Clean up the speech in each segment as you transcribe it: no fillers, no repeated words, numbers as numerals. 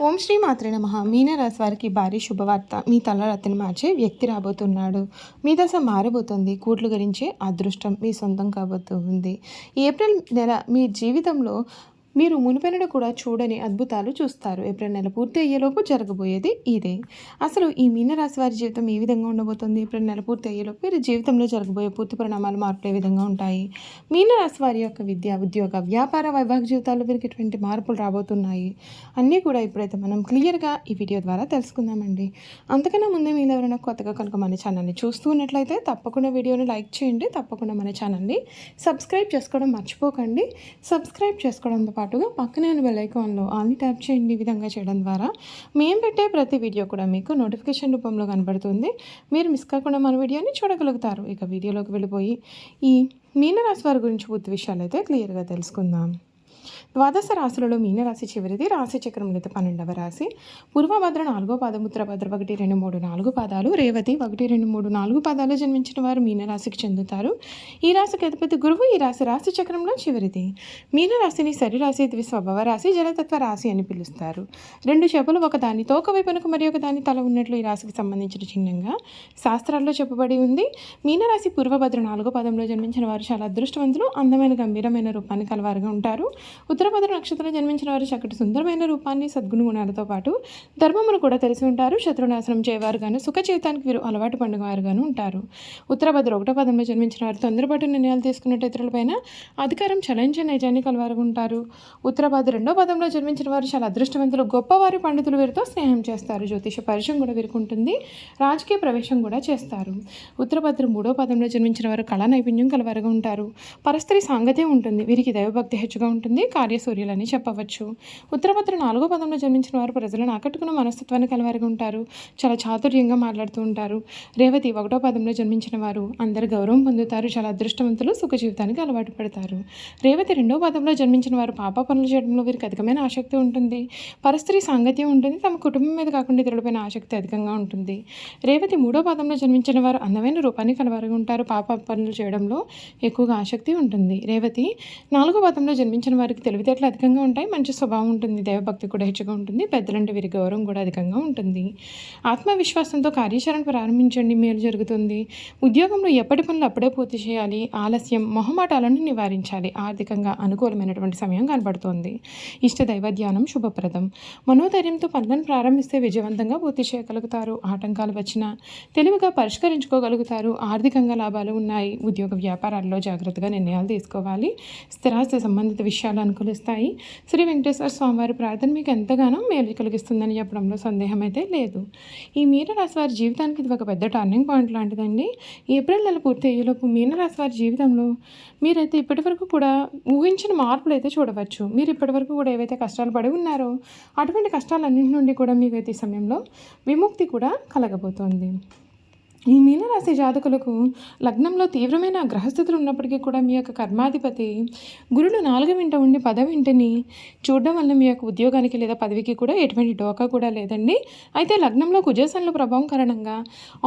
ఓం శ్రీ మాత్రే నమః. మీనరాశి వారికి భారీ శుభవార్త. మీ తలరాతని మార్చే వ్యక్తి రాబోతున్నాడు. మీ దశ మారబోతుంది. కూట్ల గురించే అదృష్టం మీ సొంతం కాబోతుంది. ఏప్రిల్ నెల మీ జీవితంలో మీరు మునుపెన్నడూ కూడా చూడని అద్భుతాలు చూస్తారు. ఏప్రిల్ నెల పూర్తి అయ్యేలోపు జరగబోయేది ఇదే. అసలు ఈ మీనరాశి వారి జీవితం ఏ విధంగా ఉండబోతుంది? ఏప్రిల్ నెల పూర్తి అయ్యేలోపు వీరి జీవితంలో జరగబోయే పూర్తి పరిణామాలు మార్పులు ఏ విధంగా ఉంటాయి? మీనరాశి వారి యొక్క విద్య, ఉద్యోగ, వ్యాపార, వైవాహిక జీవితాల్లో వీరికి ఎటువంటి మార్పులు రాబోతున్నాయి అన్నీ కూడా ఇప్పుడైతే మనం క్లియర్గా ఈ వీడియో ద్వారా తెలుసుకుందామండి. అంతకన్నా ముందే మీరు ఎవరైనా కొత్తగా కనుక మన ఛానల్ని చూస్తూ ఉన్నట్లయితే తప్పకుండా వీడియోని లైక్ చేయండి. తప్పకుండా మన ఛానల్ని సబ్స్క్రైబ్ చేసుకోవడం మర్చిపోకండి. సబ్స్క్రైబ్ చేసుకోవడంతో పాటుగా పక్కనే ఉన్న బెల్ ఐకాన్లో ఆల్ని ట్యాప్ చేయండి. ఈ విధంగా చేయడం ద్వారా మేము పెట్టే ప్రతి వీడియో కూడా మీకు నోటిఫికేషన్ రూపంలో కనబడుతుంది. మీరు మిస్ కాకుండా మన వీడియోని చూడగలుగుతారు. ఇక వీడియోలోకి వెళ్ళిపోయి ఈ మీనరాశి వారి గురించి పూర్తి విషయాలు అయితే క్లియర్గా తెలుసుకుందాం. ద్వాదశ రాశులలో మీనరాశి చివరిది. రాశి చక్రంలో 12వ రాశి. పూర్వభద్ర 4వ పాదం, ఉత్తరభద్ర 1, 2, 3, 4 పాదాలు, రేవతి 1, 2, 3, 4 పాదాలు జన్మించిన వారు మీనరాశికి చెందుతారు. ఈ రాశికి అధిపతి గురువు. ఈ రాశి చక్రంలో చివరిది. మీనరాశిని శరీరాశి, ద్విస్వభావ రాశి, జలతత్వ రాశి అని పిలుస్తారు. రెండు చేపలు ఒకదాని తోక వైపునకు మరి ఒక దాని తల ఉన్నట్లు ఈ రాశికి సంబంధించిన చిహ్నంగా శాస్త్రాల్లో చెప్పబడి ఉంది. మీనరాశి పూర్వభద్ర 4వ పాదంలో జన్మించిన వారు చాలా అదృష్టవంతులు, అందమైన గంభీరమైన రూపాన్ని కలవారుగా ఉంటారు. ఉత్తరభద్ర నక్షత్రంలో జన్మించిన వారు చక్కటి సుందరమైన రూపాన్ని, సద్గుణ గుణాలతో పాటు ధర్మమును కూడా తెలిసి ఉంటారు. శత్రునాశనం చేయవారుగాను, సుఖ జీవితానికి వీరు అలవాటు పండుగవారుగాను ఉంటారు. ఉత్తరభద్ర 1వ పాదంలో జన్మించిన వారు తొందరపాటు నిర్ణయాలు తీసుకున్నట్టు ఇతరులపైన అధికారం చలాయించే నైజాన్ని కలవారుగా ఉంటారు. ఉత్తరభద్ర 2వ పాదంలో జన్మించిన వారు చాలా అదృష్టవంతులు, గొప్పవారి పండితులు వీరితో స్నేహం చేస్తారు. జ్యోతిష పరిచయం కూడా వీరికి ఉంటుంది. రాజకీయ ప్రవేశం కూడా చేస్తారు. ఉత్తరభద్ర 3వ పాదంలో జన్మించిన వారు కళా నైపుణ్యం కలవారుగా ఉంటారు. పరస్త్రీ సాంగత్యం ఉంటుంది. వీరికి దైవభక్తి హెచ్చుగా ఉంటుంది. కార్యసూర్యులని చెప్పవచ్చు. ఉత్తరభద్ర 4వ పాదంలో జన్మించిన వారు ప్రజలను ఆకట్టుకున్న మనస్తత్వాన్ని కలవారుగా ఉంటారు. చాలా చాతుర్యంగా మాట్లాడుతూ ఉంటారు. రేవతి 1వ పాదంలో జన్మించిన వారు అందరు గౌరవం పొందుతారు. చాలా అదృష్టవంతులు, సుఖ జీవితానికి అలవాటు పడతారు. రేవతి 2వ పాదంలో జన్మించిన వారు పాప పనులు చేయడంలో వీరికి అధికమైన ఆసక్తి ఉంటుంది. పరస్త్రీ సాంగత్యం ఉంటుంది. తమ కుటుంబం మీద కాకుండా ఇతరులపైన ఆసక్తి అధికంగా ఉంటుంది. రేవతి 3వ పాదంలో జన్మించిన వారు అందమైన రూపాన్ని కలవారుగా ఉంటారు. పాప పనులు చేయడంలో ఎక్కువగా ఆసక్తి ఉంటుంది. రేవతి 4వ పాదంలో జన్మించిన వారికి తెలివితేటలు అధికంగా ఉంటాయి. మంచి స్వభావం ఉంటుంది. దైవభక్తి కూడా హెచ్చుగా ఉంటుంది. పెద్దలంటే వీరి గౌరవం కూడా అధికంగా ఉంటుంది. ఆత్మవిశ్వాసంతో కార్యాచరణ ప్రారంభించండి, మేలు జరుగుతుంది. ఉద్యోగంలో ఎప్పటి పనులు అప్పుడే పూర్తి చేయాలి. ఆలస్యం, మొహమాటాలను నివారించాలి. ఆర్థికంగా అనుకూలమైనటువంటి సమయం కనబడుతోంది. ఇష్ట దైవ ధ్యానం శుభప్రదం. మనోధైర్యంతో పనులను ప్రారంభిస్తే విజయవంతంగా పూర్తి చేయగలుగుతారు. ఆటంకాలు వచ్చినా తెలివిగా పరిష్కరించుకోగలుగుతారు. ఆర్థికంగా లాభాలు ఉన్నాయి. ఉద్యోగ వ్యాపారాల్లో జాగ్రత్తగా నిర్ణయాలు తీసుకోవాలి. స్థిరాస్తి సంబంధిత విషయాలు అనుకూలిస్తాయి. శ్రీ వెంకటేశ్వర స్వామివారి ప్రార్థన మీకు ఎంతగానో మేలు కలిగిస్తుందని చెప్పడంలో సందేహం అయితే లేదు. ఈ మీనరాశి వారి జీవితానికి ఇది ఒక పెద్ద టర్నింగ్ పాయింట్ లాంటిదండి. ఏప్రిల్ నెల పూర్తి అయ్యేలోపు మీనరాశి వారి జీవితంలో మీరైతే ఇప్పటివరకు కూడా ఊహించిన మార్పులు అయితే చూడవచ్చు. మీరు ఇప్పటివరకు కూడా ఏవైతే కష్టాలు పడి ఉన్నారో అటువంటి కష్టాలన్నింటి నుండి కూడా మీకైతే ఈ సమయంలో విముక్తి కూడా కలగబోతోంది. ఈ మీనరాశి జాతకులకు లగ్నంలో తీవ్రమైన గ్రహస్థితులు ఉన్నప్పటికీ కూడా మీ యొక్క కర్మాధిపతి గురుడు 4వ ఇంట ఉండి 10వ ఇంటిని చూడడం వల్ల మీ యొక్క ఉద్యోగానికి లేదా పదవికి కూడా ఎటువంటి డోకా కూడా లేదండి. అయితే లగ్నంలో కుజేసన్ల ప్రభావం కారణంగా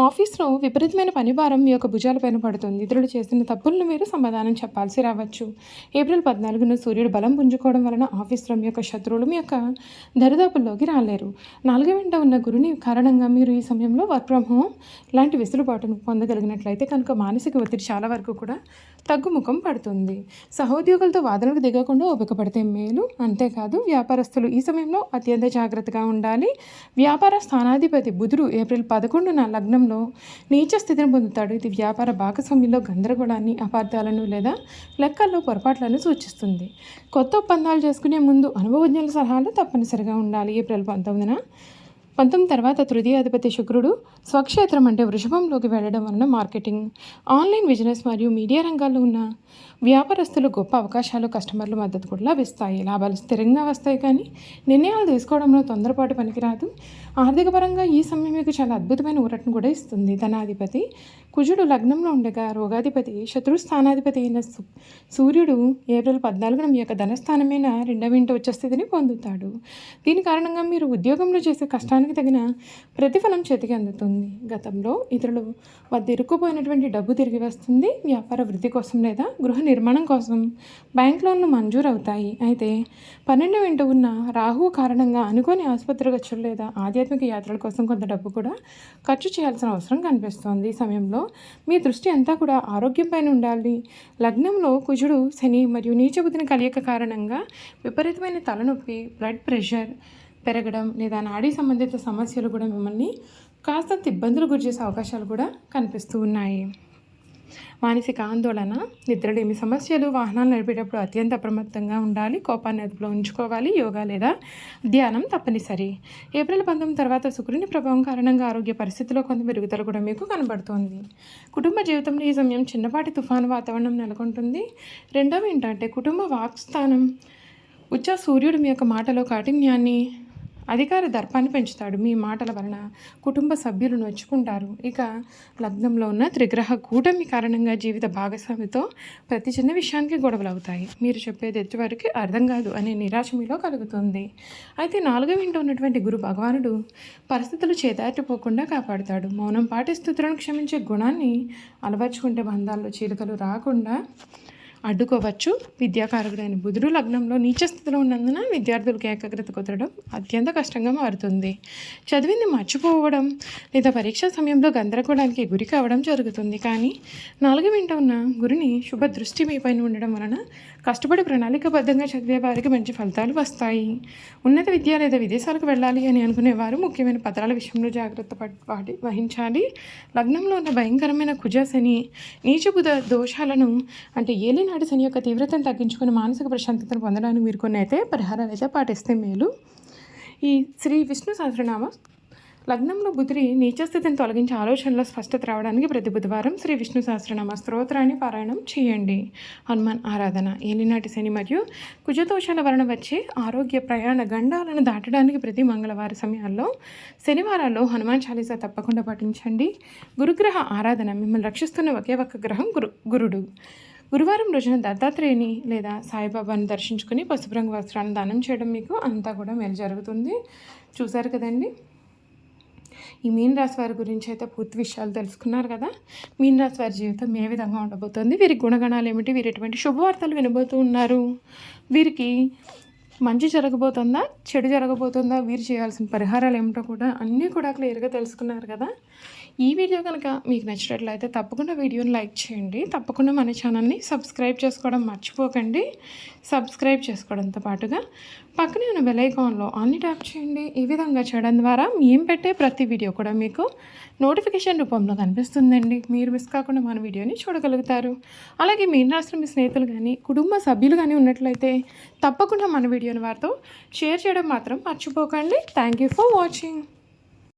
ఆఫీస్లో విపరీతమైన పనిభారం మీ యొక్క భుజాలపైన పడుతుంది. ఇతరులు చేసిన తప్పులను మీరు సమాధానం చెప్పాల్సి రావచ్చు. ఏప్రిల్ 14న సూర్యుడు బలం పుంజుకోవడం వలన ఆఫీస్లో మీ యొక్క శత్రువులు మీ యొక్క దరిదాపుల్లోకి రాలేరు. 4వ ఇంట ఉన్న గురుని కారణంగా మీరు ఈ సమయంలో వర్క్ ఫ్రమ్ హోమ్ లాంటి వెసులుబాటును పొందగలిగినట్లయితే కనుక మానసిక ఒత్తిడి చాలా వరకు కూడా తగ్గుముఖం పడుతుంది. సహోద్యోగులతో వాదనలకు దిగకుండా ఓపిక పడితే మేలు. అంతేకాదు వ్యాపారస్తులు ఈ సమయంలో అత్యంత జాగ్రత్తగా ఉండాలి. వ్యాపార స్థానాధిపతి బుధుడు ఏప్రిల్ 11న లగ్నంలో నీచ స్థితిని పొందుతాడు. ఇది వ్యాపార భాగస్వామ్యంలో గందరగోళాన్ని, అపార్థాలను లేదా లెక్కల్లో పొరపాట్లను సూచిస్తుంది. కొత్త ఒప్పందాలు చేసుకునే ముందు అనుభవజ్ఞుల సలహాలు తప్పనిసరిగా ఉండాలి. ఏప్రిల్ 19 తర్వాత తృతీయాధిపతి శుక్రుడు స్వక్షేత్రం అంటే వృషభంలోకి వెళ్ళడం వలన మార్కెటింగ్, ఆన్లైన్ బిజినెస్ మరియు మీడియా రంగాల్లో ఉన్న వ్యాపారస్తులు గొప్ప అవకాశాలు, కస్టమర్ల మద్దతు కూడా లభిస్తాయి. లాభాలు స్థిరంగా వస్తాయి, కానీ నిర్ణయాలు తీసుకోవడంలో తొందరపాటు పనికిరాదు. ఆర్థిక పరంగా ఈ సమయం మీకు చాలా అద్భుతమైన ఊరటను కూడా ఇస్తుంది. ధనాధిపతి కుజుడు లగ్నంలో ఉండగా రోగాధిపతి శత్రుస్థానాధిపతి అయిన సూర్యుడు ఏప్రిల్ 14న మీ యొక్క ధనస్థానమైన 2వ ఇంట ఉచ్చ స్థితిని పొందుతాడు. దీని కారణంగా మీరు ఉద్యోగంలో చేసే కష్టాన్ని కష్టానికి తగిన ప్రతిఫలం చేతికి అందుతుంది. గతంలో ఇతరులు వద్ద ఇరుక్కుపోయినటువంటి డబ్బు తిరిగి వస్తుంది. వ్యాపార వృద్ధి కోసం లేదా గృహ నిర్మాణం కోసం బ్యాంక్ లోన్లు మంజూరు అవుతాయి. అయితే 12 వెంట ఉన్న రాహువు కారణంగా అనుకోని ఆసుపత్రి ఖర్చులు లేదా ఆధ్యాత్మిక యాత్రల కోసం కొంత డబ్బు కూడా ఖర్చు చేయాల్సిన అవసరం కనిపిస్తోంది. ఈ సమయంలో మీ దృష్టి అంతా కూడా ఆరోగ్యం పైన ఉండాలి. లగ్నంలో కుజుడు, శని మరియు నీచబుద్ధిని కలియక కారణంగా విపరీతమైన తలనొప్పి, బ్లడ్ ప్రెషర్ పెరగడం లేదా నాడీ సంబంధిత సమస్యలు కూడా మిమ్మల్ని కాస్తంత ఇబ్బందులు గురి చేసే అవకాశాలు కూడా కనిపిస్తూ ఉన్నాయి. మానసిక ఆందోళన, నిద్రలేమి సమస్యలు, వాహనాలు నడిపేటప్పుడు అత్యంత అప్రమత్తంగా ఉండాలి. కోపాన్ని అదుపులో ఉంచుకోవాలి. యోగా లేదా ధ్యానం తప్పనిసరి. ఏప్రిల్ 19 తర్వాత శుక్రుని ప్రభావం కారణంగా ఆరోగ్య పరిస్థితిలో కొంత మెరుగుదల కూడా మీకు కనబడుతోంది. కుటుంబ జీవితంలో ఈ సమయం చిన్నపాటి తుఫాను వాతావరణం నెలకొంటుంది. రెండవ ఏంటంటే కుటుంబ వాక్స్థానం ఉచ్చ సూర్యుడు మీ యొక్క మాటలో కాఠిన్యాన్ని, అధికార దర్పాన్ని పెంచుతాడు. మీ మాటల వలన కుటుంబ సభ్యులు నొచ్చుకుంటారు. ఇక లగ్నంలో ఉన్న త్రిగ్రహ కూటమి కారణంగా జీవిత భాగస్వామితో ప్రతి చిన్న విషయానికి గొడవలు అవుతాయి. మీరు చెప్పేది ఎదుటివారికి అర్థం కాదు అనే నిరాశ మీలో కలుగుతుంది. అయితే 4వ ఇంట ఉన్నటువంటి గురు భగవానుడు పరిస్థితులు చేదాటిపోకుండా కాపాడుతాడు. మౌనం పాటిస్తూ ఇతరులను క్షమించే గుణాన్ని అలవర్చుకుంటే బంధాల్లో చీలికలు రాకుండా అడ్డుకోవచ్చు. విద్యాకారకుడైన బుధుడు లగ్నంలో నీచ స్థితిలో ఉన్నందున విద్యార్థులకు ఏకాగ్రత కుదరడం అత్యంత కష్టంగా మారుతుంది. చదివింది మర్చిపోవడం లేదా పరీక్ష సమయంలో గందరగోళానికి గురి కావడం జరుగుతుంది. కానీ 4వ ఇంట ఉన్న గురుని శుభ దృష్టి మీ పైన ఉండడం వలన కష్టపడి ప్రణాళికాబద్ధంగా చదివే వారికి మంచి ఫలితాలు వస్తాయి. ఉన్నత విద్య లేదా విదేశాలకు వెళ్ళాలి అని అనుకునేవారు ముఖ్యమైన పత్రాల విషయంలో జాగ్రత్త వహించాలి. లగ్నంలో ఉన్న భయంకరమైన కుజ, శని, నీచబుధ దోషాలను అంటే ఏలినాటి శని యొక్క తీవ్రతను తగ్గించుకుని మానసిక ప్రశాంతతను పొందడానికి మీరు కొన్ని అయితే పరిహారాలు అయితే పాటిస్తే మేలు. ఈ శ్రీ విష్ణు సహస్రనామ లగ్నంలో బుధుడి నీచస్థితిని తొలగించి ఆలోచనలో స్పష్టత రావడానికి ప్రతి బుధవారం శ్రీ విష్ణు సహస్రనామ స్తోత్రాన్ని పారాయణం చేయండి. హనుమాన్ ఆరాధన ఏలినాటి శని మరియు కుజదోషాల వలన వచ్చే ఆరోగ్య ప్రయాణ గండాలను దాటడానికి ప్రతి మంగళవార సమయాల్లో శనివారాల్లో హనుమాన్ చాలీసా తప్పకుండా పఠించండి. గురుగ్రహ ఆరాధన మిమ్మల్ని రక్షిస్తున్న ఒకే ఒక్క గ్రహం గురుడు. గురువారం రోజున దత్తాత్రేయుని లేదా సాయిబాబాను దర్శించుకుని పసుపు రంగు వస్త్రాలను దానం చేయడం మీకు అంతా కూడా మేలు జరుగుతుంది. చూశారు కదండి, ఈ మీన రాశి వారి గురించి అయితే పూర్తి విషయాలు తెలుసుకున్నారు కదా. మీన రాశి వారి జీవితం ఏ విధంగా ఉండబోతోంది, వీరి గుణగణాలు ఏమిటి, వీరు ఎటువంటి శుభవార్తలు వినబోతూ ఉన్నారు, వీరికి మంచి జరగబోతుందా, చెడు జరగబోతుందా, వీరు చేయాల్సిన పరిహారాలు ఏమిటో కూడా అన్నీ కూడా క్లియర్గా తెలుసుకున్నారు కదా. ఈ వీడియో కనుక మీకు నచ్చినట్లయితే తప్పకుండా వీడియోని లైక్ చేయండి. తప్పకుండా మన ఛానల్ని సబ్స్క్రైబ్ చేసుకోవడం మర్చిపోకండి. సబ్స్క్రైబ్ చేసుకోవడంతో పాటుగా పక్కనే ఉన్న బెల్ ఐకాన్లో ఆల్ని ట్యాప్ చేయండి. ఈ విధంగా చేయడం ద్వారా మేము పెట్టే ప్రతి వీడియో కూడా మీకు నోటిఫికేషన్ రూపంలో కనిపిస్తుందండి. మీరు మిస్ కాకుండా మన వీడియోని చూడగలుగుతారు. అలాగే మీ రాష్ట్రం మీ స్నేహితులు కానీ కుటుంబ సభ్యులు కానీ ఉన్నట్లయితే తప్పకుండా మన వీడియోని వారితో షేర్ చేయడం మాత్రం మర్చిపోకండి. Thank you for watching.